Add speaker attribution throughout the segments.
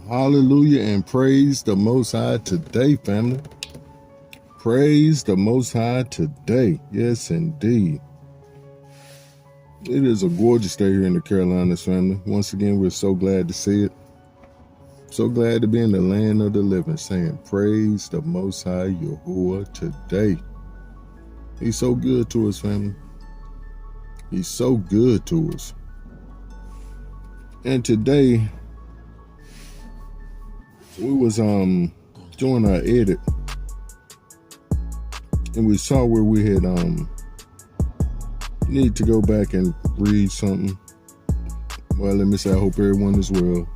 Speaker 1: Hallelujah and praise the Most High today, family. Praise the Most High today. Yes, indeed. It is a gorgeous day here in the Carolinas, family. Once again, we're so glad to see it. So glad to be in the land of the living, saying praise the Most High Yahuwah today. He's so good to us, family. He's so good to us. And today, we was doing our edit, and we saw where we had need to go back and read something. Well, let me say I hope everyone is well,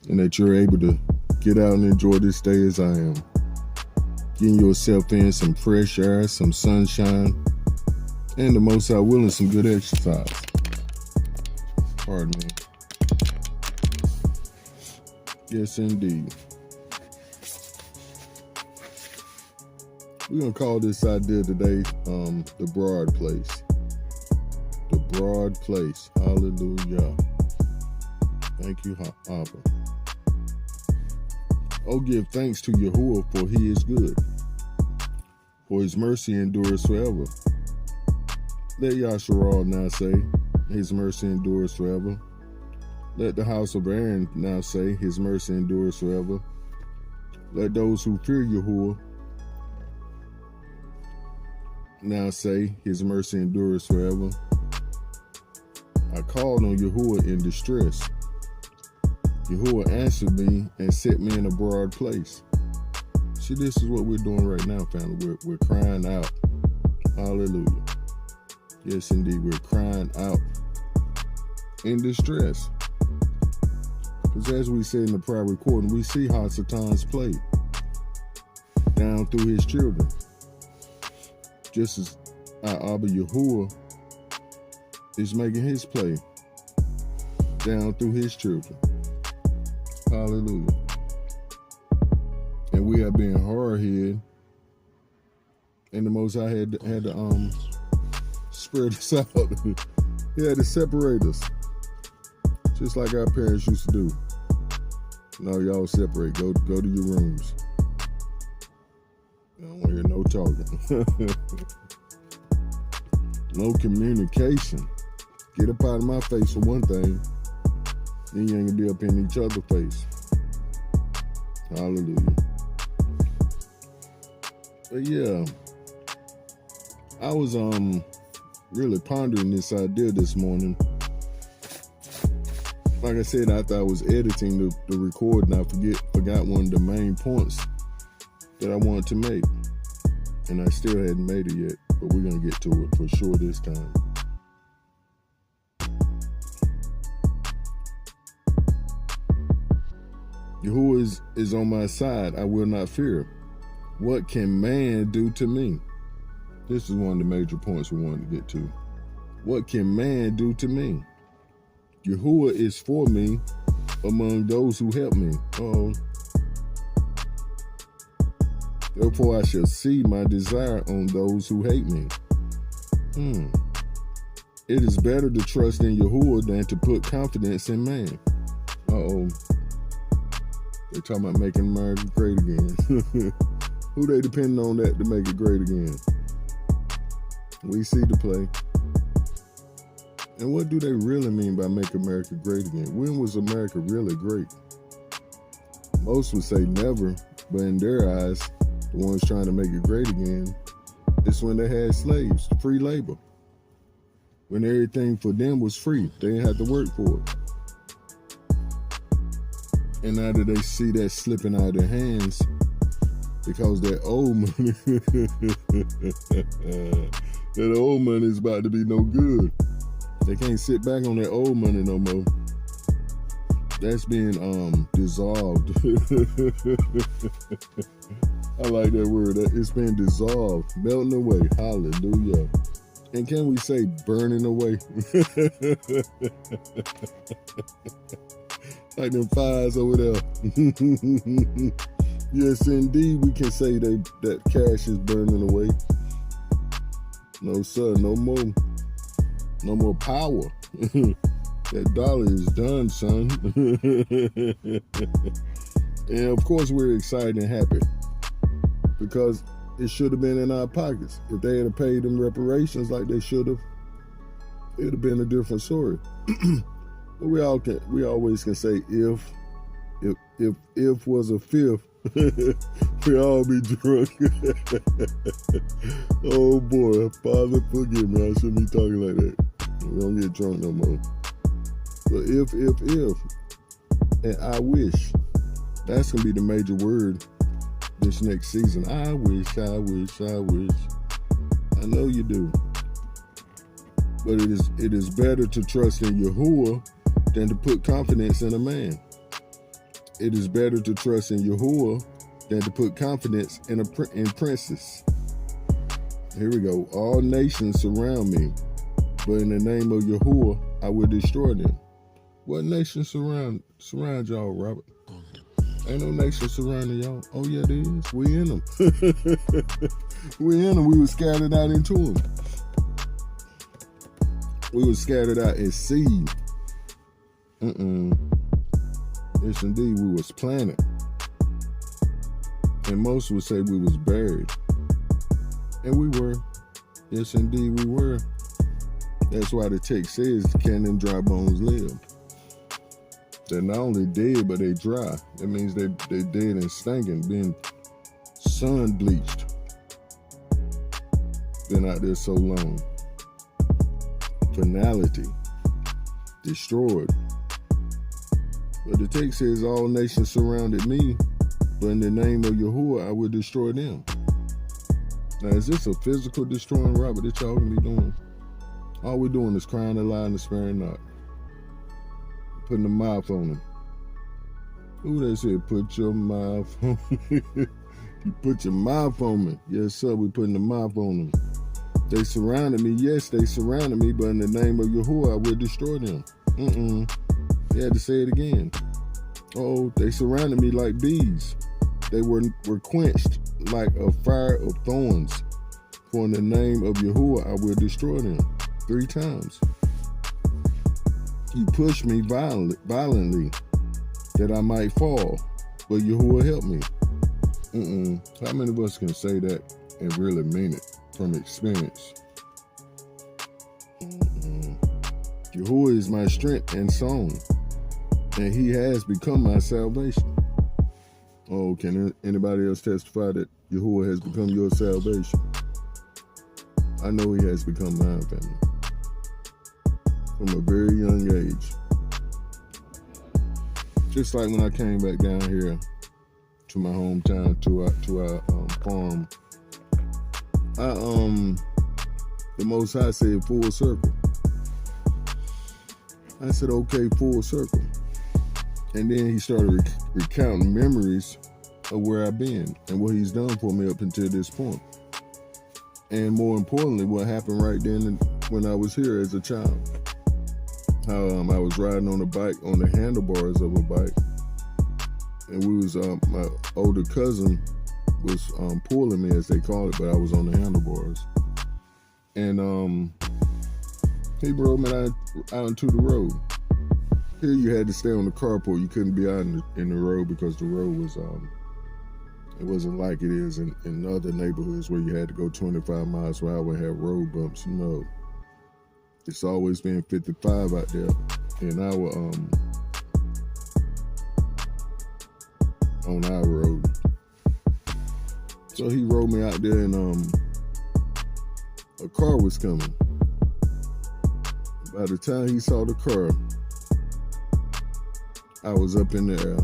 Speaker 1: and that you're able to get out and enjoy this day as I am. Getting yourself in some fresh air, some sunshine, and the Most High willing, some good exercise. Pardon me. Yes, indeed. We're going to call this idea today the broad place. The broad place. Hallelujah. Thank you, Abba. Oh, give thanks to Yahuwah, for he is good, for his mercy endures forever. Let Yasharal now say, his mercy endures forever. Let the house of Aaron now say, his mercy endures forever. Let those who fear Yahuwah now say, his mercy endures forever. I called on Yahuwah in distress. Yahuwah answered me and set me in a broad place. See, this is what we're doing right now, family. We're crying out. Hallelujah. Yes, indeed, we're crying out in distress. Because as we said in the prior recording, we see how Satan's played down through his children. Just as our Abba Yahuwah is making his play down through his children. Hallelujah. And we are being hard-headed, and the Most High had to spread us out. He had to separate us, just like our parents used to do. No, y'all separate. Go to your rooms. I don't want to hear no talking. No communication. Get up out of my face for one thing. Then you ain't gonna be up in each other's face. Hallelujah. But yeah, I was really pondering this idea this morning. Like I said, after I was editing the recording, I forgot one of the main points that I wanted to make. And I still hadn't made it yet, but we're gonna get to it for sure this time. Yahuwah is on my side. I will not fear. What can man do to me? This is one of the major points we wanted to get to. What can man do to me? Yahuwah is for me among those who help me. Therefore I shall see my desire on those who hate me. It is better to trust in Yahuwah than to put confidence in man. They're talking about making America great again. Who they depending on that to make it great again? We see the play. And what do they really mean by make America great again? When was America really great? Most would say never, but in their eyes, the ones trying to make it great again, it's when they had slaves, free labor. When everything for them was free, they didn't have to work for it. And now that they see that slipping out of their hands, because that old money, that old money is about to be no good. They can't sit back on that old money no more. That's being dissolved. I like that word. It's being dissolved, melting away. Hallelujah. And can we say burning away? Like them fires over there. Yes, indeed, we can say that cash is burning away. No, sir, no more power. That dollar is done, son. And of course, we're excited and happy because it should have been in our pockets. If they had paid them reparations like they should have, it'd have been a different story. But we always can say if was a fifth, we all be drunk. Oh boy, Father, forgive me. I shouldn't be talking like that. We don't get drunk no more. But if, and I wish, that's gonna be the major word this next season. I wish. I know you do. But it is better to trust in Yahuwah than to put confidence in a man. It is better to trust in Yahuwah than to put confidence in princes. Here we go. All nations surround me, but in the name of Yahuwah, I will destroy them. What nations surround y'all, Robert? Ain't no nation surrounding y'all. Oh yeah, there is. We in them. We in them. We were scattered out into them. We were scattered out as seed. Yes, indeed, we was planted. And most would say we was buried. And we were. Yes, indeed, we were. That's why the text says, can them dry bones live? They're not only dead, but they dry. That means they're dead and stinking, being sun bleached. Been out there so long. Finality. Destroyed. But the text says all nations surrounded me, but in the name of Yahuwah, I will destroy them. Now, is this a physical destroying, Robert, that y'all gonna be doing? All we're doing is crying aloud and sparing not. Putting the mouth on them. Who they said, put your mouth on me? You put your mouth on me. Yes, sir, we putting the mouth on them. They surrounded me. Yes, they surrounded me, but in the name of Yahuwah, I will destroy them. They had to say it again. Oh, they surrounded me like bees. They were quenched like a fire of thorns. For in the name of Yahuwah, I will destroy them. 3 times. He pushed me violently that I might fall, but Yahuwah helped me. How many of us can say that and really mean it from experience? Yahuwah is my strength and song, and he has become my salvation. Oh, can anybody else testify that Yahuwah has become your salvation? I know he has become mine, family. From a very young age. Just like when I came back down here to my hometown, to our farm, the Most High said full circle. I said, okay, full circle. And then he started recounting memories of where I've been and what he's done for me up until this point. And more importantly, what happened right then when I was here as a child. How I was riding on a bike, on the handlebars of a bike. And we was, my older cousin was pulling me, as they call it, but I was on the handlebars. And he rode me out into the road. Here you had to stay on the carport. You couldn't be out in the road because the road was, it wasn't like it is in other neighborhoods where you had to go 25 miles per hour and have road bumps. No. It's always been 55 out there in our, on our road. So he rolled me out there and a car was coming. By the time he saw the car, I was up in the air.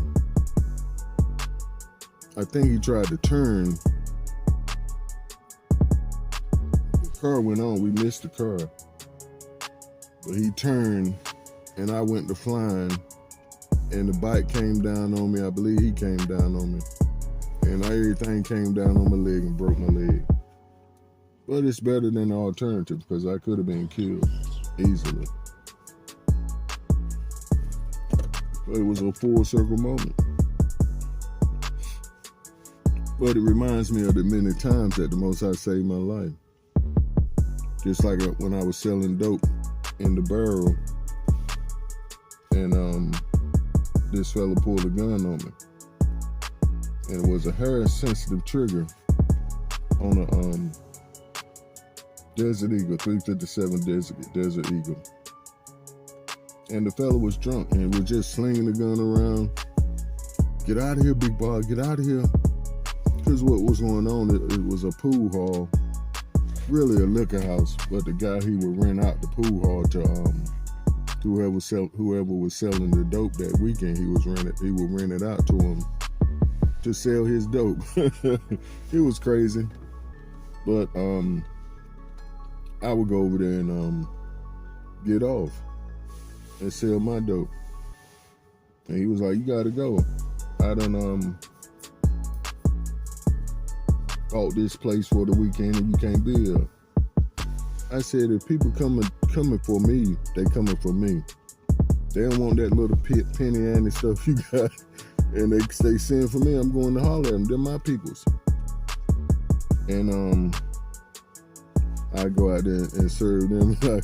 Speaker 1: I think he tried to turn. The car went on. We missed the car. But he turned, and I went to flying, and the bike came down on me. I believe he came down on me. And everything came down on my leg and broke my leg. But it's better than the alternative, because I could have been killed easily. But it was a full circle moment. But it reminds me of the many times that the Most High saved my life. Just like when I was selling dope in the barrel, and this fella pulled a gun on me, and it was a Harris sensitive trigger on a Desert Eagle 357 Desert Eagle, and the fella was drunk and was just slinging the gun around. Get out of here, big boy! Get out of here! Because what was going on? It was a pool hall, really a liquor house, but the guy, he would rent out the pool hall to whoever was selling the dope that weekend. He would rent it out to him to sell his dope. It was crazy, but I would go over there and get off and sell my dope. And he was like, "You gotta go. I done bought this place for the weekend and you can't be here." I said, if people coming for me, they coming for me. They don't want that little penny ante stuff you got, and they send for me. I'm going to holler at them. They're my peoples. And I go out there and serve them. I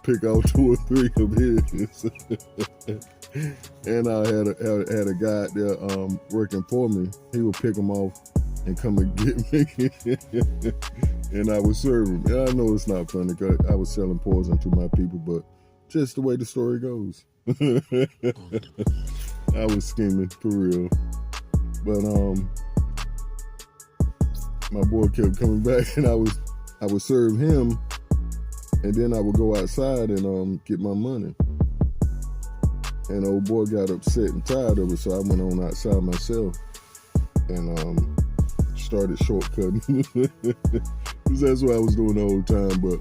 Speaker 1: pick out 2 or 3 of his. And I had a guy out there working for me. He would pick them off and come and get me. And I would serve him. And I know it's not funny because I was selling poison to my people, but just the way the story goes. I was scheming for real. But my boy kept coming back, and I would serve him, and then I would go outside and get my money. And old boy got upset and tired of it, so I went on outside myself and started shortcutting. Because that's what I was doing the whole time. But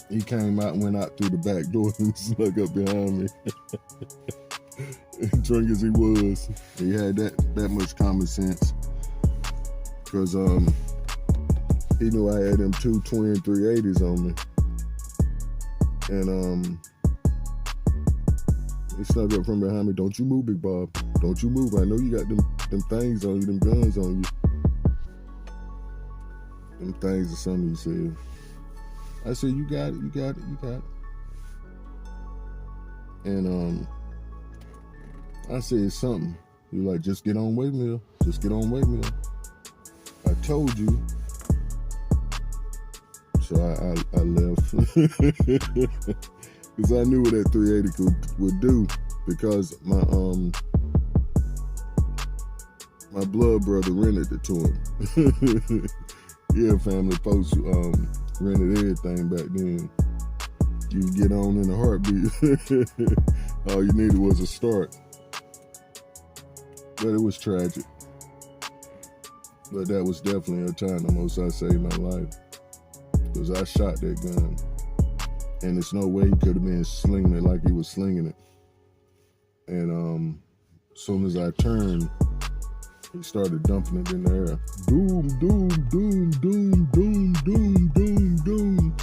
Speaker 1: he came out and went out through the back door and snuck up behind me. Drunk as he was, he had that much common sense. Because he knew I had them 2 twin 380s on me. And he snuck up from behind me. "Don't you move, Big Bob. Don't you move. I know you got them things on you, them guns on you." Them things or something he said. I said, you got it. And I said something. He was like, "Just get on with me. Just get on with me. I told you." So I left. Because I knew what that 380 would do, because my blood brother rented it to him. Yeah, family folks rented everything back then. You could get on in a heartbeat. All you needed was a start. But it was tragic. But that was definitely a time the most I saved my life. Because I shot that gun. And there's no way he could have been slinging it like he was slinging it. And as soon as I turned, he started dumping it in the air. Doom, doom, doom, doom, doom, doom, doom, doom.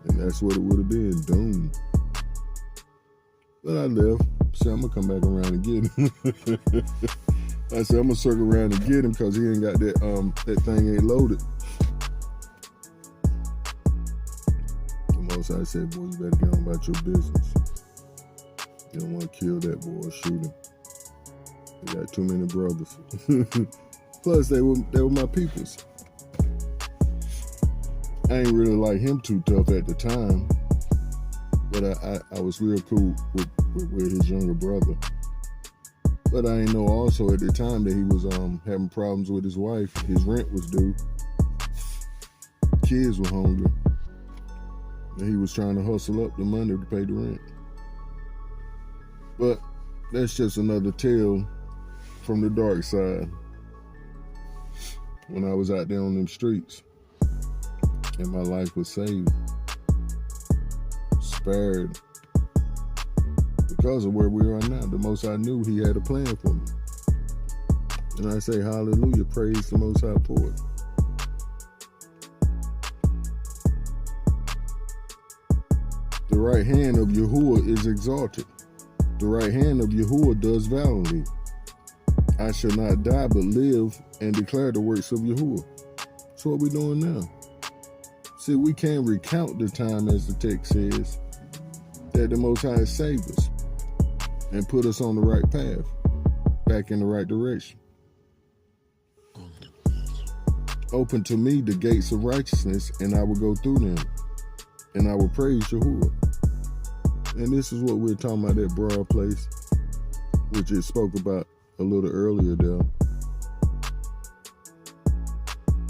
Speaker 1: And that's what it would have been, doom. But I left. Said, I'm going to come back around and get him. I said, I'm going to circle around and get him because he ain't got that thing ain't loaded. I said, "Boy, you better get on about your business. You don't want to kill that boy or shoot him. He got too many brothers." Plus, they were my peoples. I ain't really like him too tough at the time, but I was real cool with his younger brother. But I ain't know also at the time that he was having problems with his wife. His rent was due. Kids were hungry. And he was trying to hustle up the money to pay the rent. But that's just another tale from the dark side. When I was out there on them streets and my life was saved, spared, because of where we are now. The Most High knew he had a plan for me. And I say, hallelujah, praise the Most High for it. The right hand of Yahuwah is exalted. The right hand of Yahuwah does valiantly. I shall not die but live and declare the works of Yahuwah. That's what we're doing now. See, we can't recount the time as the text says, that the Most High saved us and put us on the right path, back in the right direction. Open to me the gates of righteousness, and I will go through them, and I will praise Yahuwah. And this is what we're talking about, that broad place, which it spoke about a little earlier there.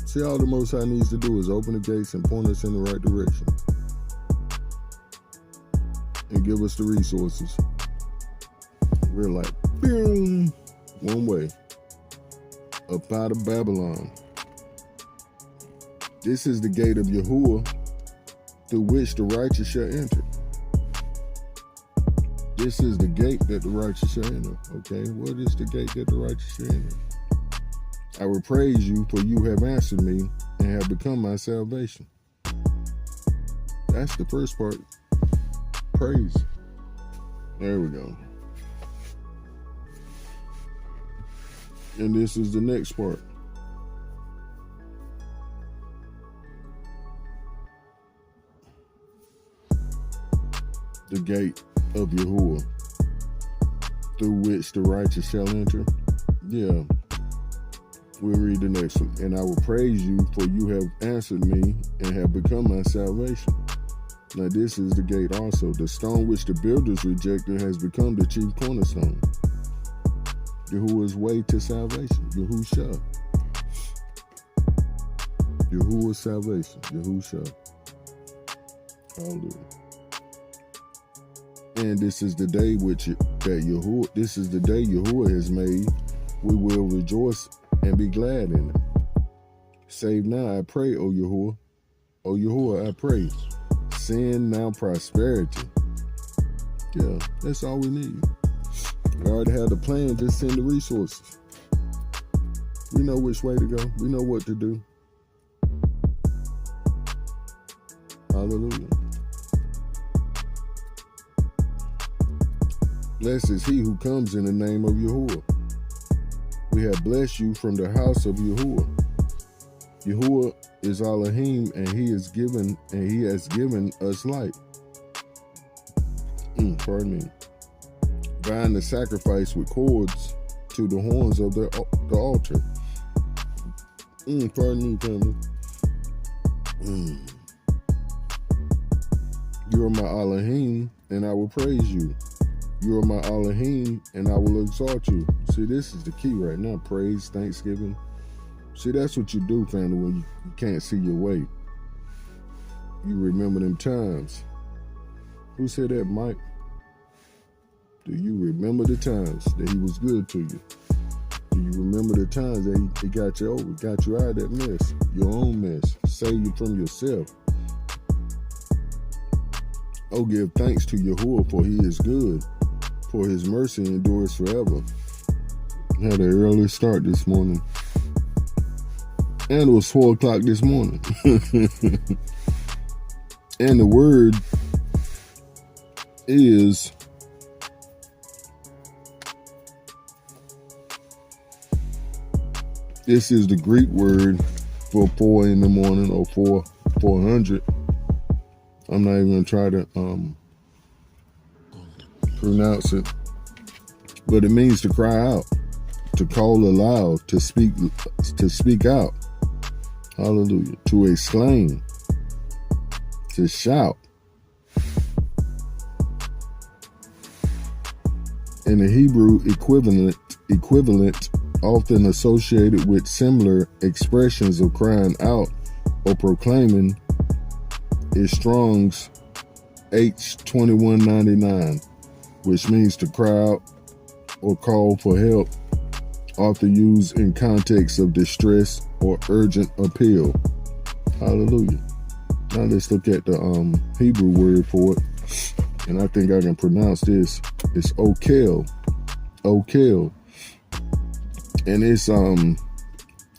Speaker 1: See, all the Most High needs to do is open the gates and point us in the right direction, and give us the resources. We're like, boom, one way, up out of Babylon. This is the gate of Yahuwah, through which the righteous shall enter. This is the gate that the righteous shall enter. Okay, what is the gate that the righteous shall enter? I will praise you, for you have answered me and have become my salvation. That's the first part. Praise. There we go. And this is the next part. The gate of Yahuwah, through which the righteous shall enter. Yeah. We'll read the next one. And I will praise you, for you have answered me and have become my salvation. Now this is the gate also. The stone which the builders rejected has become the chief cornerstone. Yahuwah's way to salvation. Yahusha. Yahuwah's salvation. Yahusha. Hallelujah. And this is the day this is the day Yahuwah has made. We will rejoice and be glad in it. Save now, I pray, O Yahuwah. O Yahuwah, I pray. Send now prosperity. Yeah, that's all we need. We already have the plan, just send the resources. We know which way to go. We know what to do. Hallelujah. Blessed is he who comes in the name of Yahuwah. We have blessed you from the house of Yahuwah. Yahuwah is Elohim, and he has given us light. Pardon me. Bind the sacrifice with cords to the horns of the altar. Pardon me, family. You are my Elohim, and I will praise you. You are my Elohim, and I will exalt you. See, this is the key right now. Praise, thanksgiving. See, that's what you do, family, when you can't see your way. You remember them times. Who said that, Mike? Do you remember the times that he was good to you? Do you remember the times that he got you over, got you out of that mess, your own mess, saved you from yourself? Oh, give thanks to Yahuwah, for he is good, for his mercy endures forever. Had an early start this morning. And it was 4 o'clock this morning. And the word is this is the Greek word for 4 in the morning, or 400. I'm not even gonna try to pronounce it, but it means to cry out, to call aloud, to speak out. Hallelujah. To exclaim, to shout. In the Hebrew equivalent, often associated with similar expressions of crying out or proclaiming, is Strong's H2199, which means to cry out or call for help, often used in context of distress or urgent appeal. Hallelujah. Now let's look at the Hebrew word for it, and I think I can pronounce this. It's okel, and it's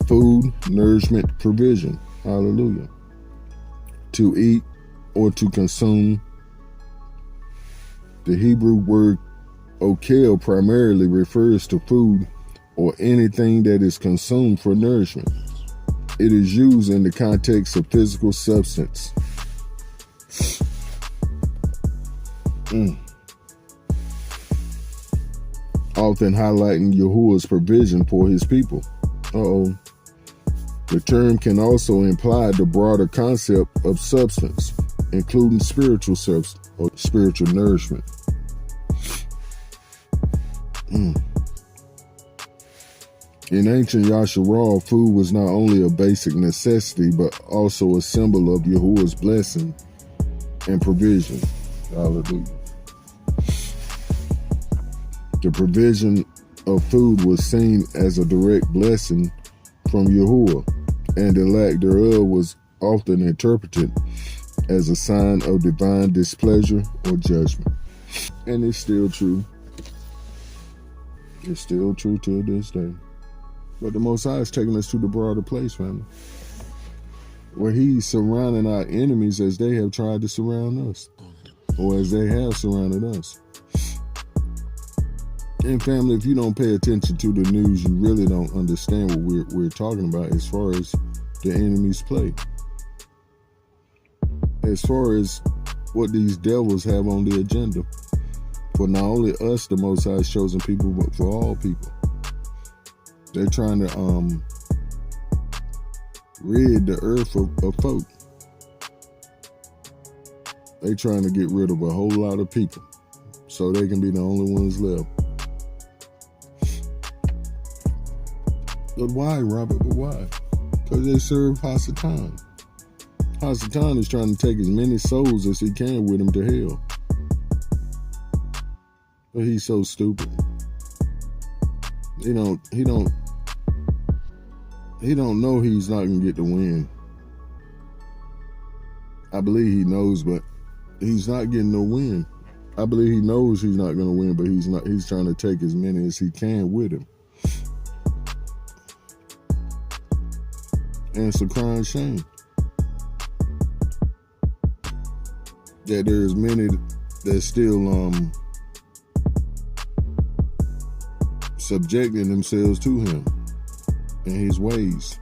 Speaker 1: food, nourishment, provision. Hallelujah. To eat or to consume. The Hebrew word okel primarily refers to food or anything that is consumed for nourishment. It is used in the context of physical substance. Often highlighting Yahuwah's provision for his people. The term can also imply the broader concept of substance, including spiritual substance or spiritual nourishment. In ancient Yasharal, food was not only a basic necessity, but also a symbol of Yahuwah's blessing and provision. Hallelujah. The provision of food was seen as a direct blessing from Yahuwah, and the lack thereof was often interpreted as a sign of divine displeasure or judgment. And it's still true. It's still true till this day. But the Most High is taking us to the broader place, family, where he's surrounding our enemies as they have tried to surround us, or as they have surrounded us. And family, if you don't pay attention to the news, you really don't understand what we're talking about as far as the enemy's play. As far as what these devils have on the agenda for not only us, the Most High's chosen people, but for all people. They're trying to rid the earth of folk. They're trying to get rid of a whole lot of people so they can be the only ones left. But why, Robert? But why? Because they serve Hasatan. Hasatan is trying to take as many souls as he can with him to hell. But he's so stupid. He don't know he's not gonna get the win. I believe he knows, but he's not getting no win. I believe he knows he's not gonna win, but he's trying to take as many as he can with him. And it's a crying shame that there's many that still subjecting themselves to him and his ways.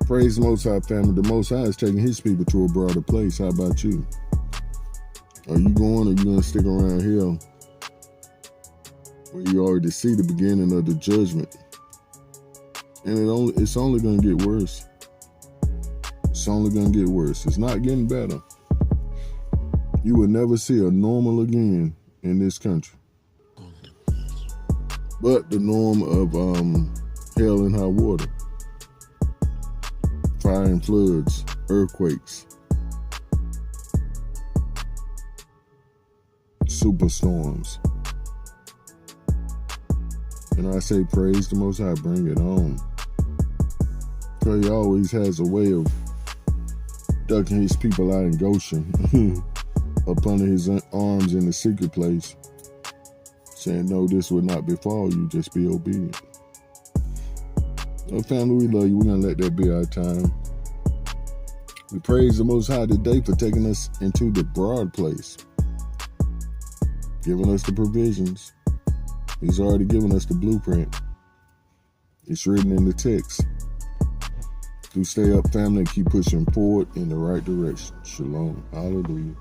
Speaker 1: Praise the Most High, family. The Most High is taking his people to a broader place. How about you? Are you going, or are you going to stick around here where you already see the beginning of the judgment? And it's only going to get worse. It's only going to get worse. It's not getting better. You will never see a normal again in this country. But the norm of hell and high water, fire and floods, earthquakes, superstorms. And I say, praise the Most High, bring it on. Because he always has a way of ducking his people out in Goshen up under his arms in the secret place, saying, no, this will not befall you, just be obedient. Well, family, we love you. We're going to let that be our time. We praise the Most High today for taking us into the broad place, giving us the provisions. He's already given us the blueprint. It's written in the text. Do stay up, family, and keep pushing forward in the right direction. Shalom. Hallelujah.